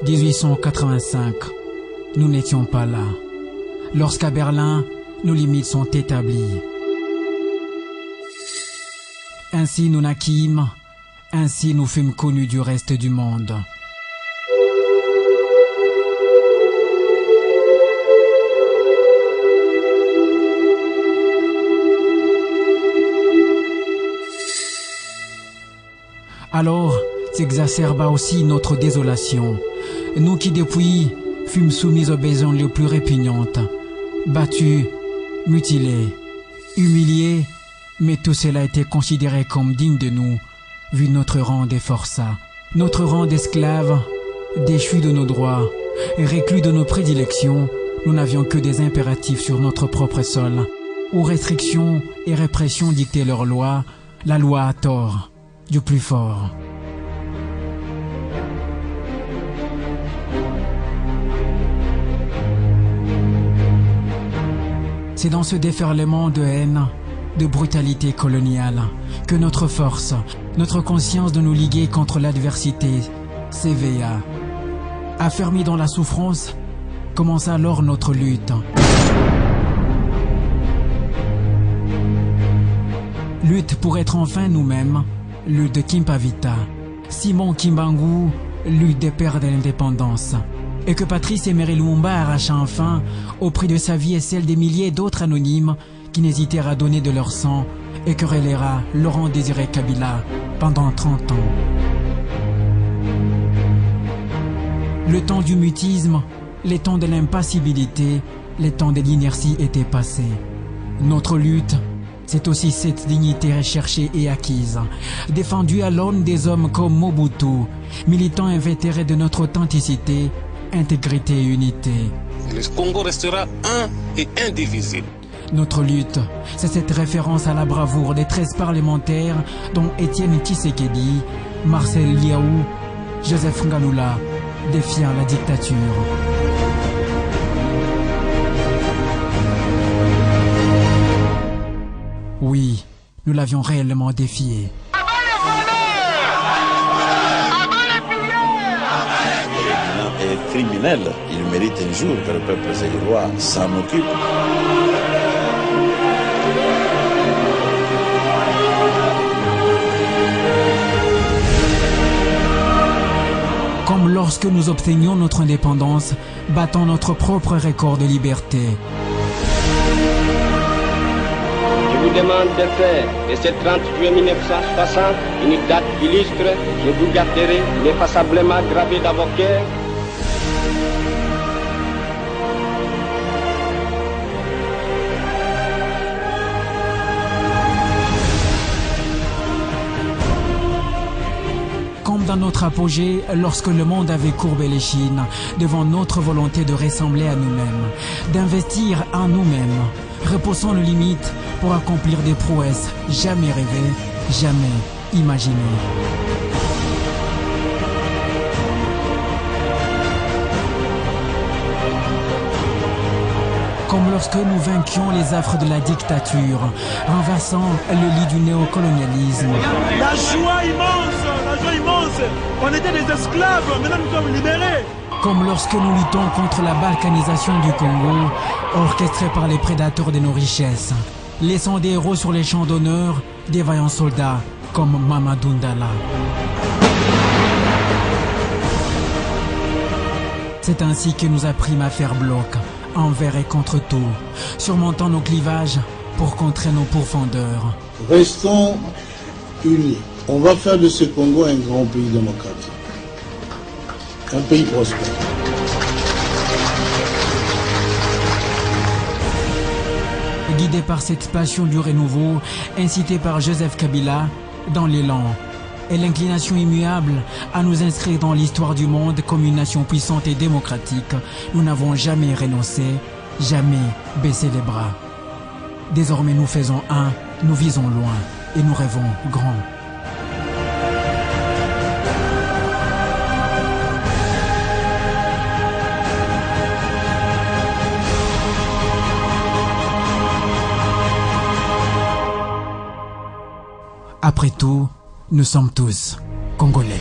1885, nous n'étions pas là. Lorsqu'à Berlin, nos limites sont établies. Ainsi nous naquîmes, ainsi nous fûmes connus du reste du monde. Alors s'exacerba aussi notre désolation, nous qui depuis fûmes soumis aux besoins les plus répugnantes, battus, mutilés, humiliés, mais tout cela était considéré comme digne de nous, vu notre rang des forçats, notre rang d'esclaves, déchus de nos droits, réclus de nos prédilections. Nous n'avions que des impératifs sur notre propre sol, où restrictions et répressions dictaient leur loi, la loi à tort, du plus fort. C'est dans ce déferlement de haine, de brutalité coloniale, que notre force, notre conscience de nous liguer contre l'adversité s'éveilla. Affermis dans la souffrance, commença alors notre lutte. Lutte pour être enfin nous-mêmes, lutte de Kimpavita, Simon Kimbangu, lutte des pères de l'indépendance. Et que Patrice Emery Lumumba arracha enfin, au prix de sa vie et celle des milliers d'autres anonymes qui n'hésitèrent à donner de leur sang et que relaiera Laurent Désiré Kabila pendant 30 ans. Le temps du mutisme, les temps de l'impassibilité, les temps de l'inertie étaient passés. Notre lutte, c'est aussi cette dignité recherchée et acquise, défendue à l'aune des hommes comme Mobutu, militant invétéré de notre authenticité, intégrité et unité. Le Congo restera un et indivisible. Notre lutte, c'est cette référence à la bravoure des 13 parlementaires dont Étienne Tshisekedi, Marcel Liaou, Joseph Ngalula défiant la dictature. Oui, nous l'avions réellement défié. Est criminel, il mérite un jour que le peuple zaïrois s'en occupe. Comme lorsque nous obtenions notre indépendance, battant notre propre record de liberté. Je vous demande de faire de ce 30 juillet 1960 une date illustre que vous garderez ineffaçablement gravée dans vos cœurs. Comme dans notre apogée, lorsque le monde avait courbé les chines devant notre volonté de ressembler à nous-mêmes, d'investir en nous-mêmes, repoussant nos limites pour accomplir des prouesses jamais rêvées, jamais imaginées. Comme lorsque nous vainquions les affres de la dictature, renversant le lit du néocolonialisme. La joie immense, on était des esclaves, maintenant nous sommes libérés. Comme lorsque nous luttons contre la balkanisation du Congo, orchestrée par les prédateurs de nos richesses, laissant des héros sur les champs d'honneur, des vaillants soldats comme Mamadou Ndala. C'est ainsi que nous apprîmes à faire bloc, envers et contre tout, surmontant nos clivages pour contrer nos pourfendeurs. Restons unis. On va faire de ce Congo un grand pays démocratique, un pays prospère. Guidé par cette passion du renouveau, incité par Joseph Kabila, dans l'élan et l'inclination immuable à nous inscrire dans l'histoire du monde comme une nation puissante et démocratique, nous n'avons jamais renoncé, jamais baissé les bras. Désormais nous faisons un, nous visons loin et nous rêvons grand. Après tout, nous sommes tous Congolais.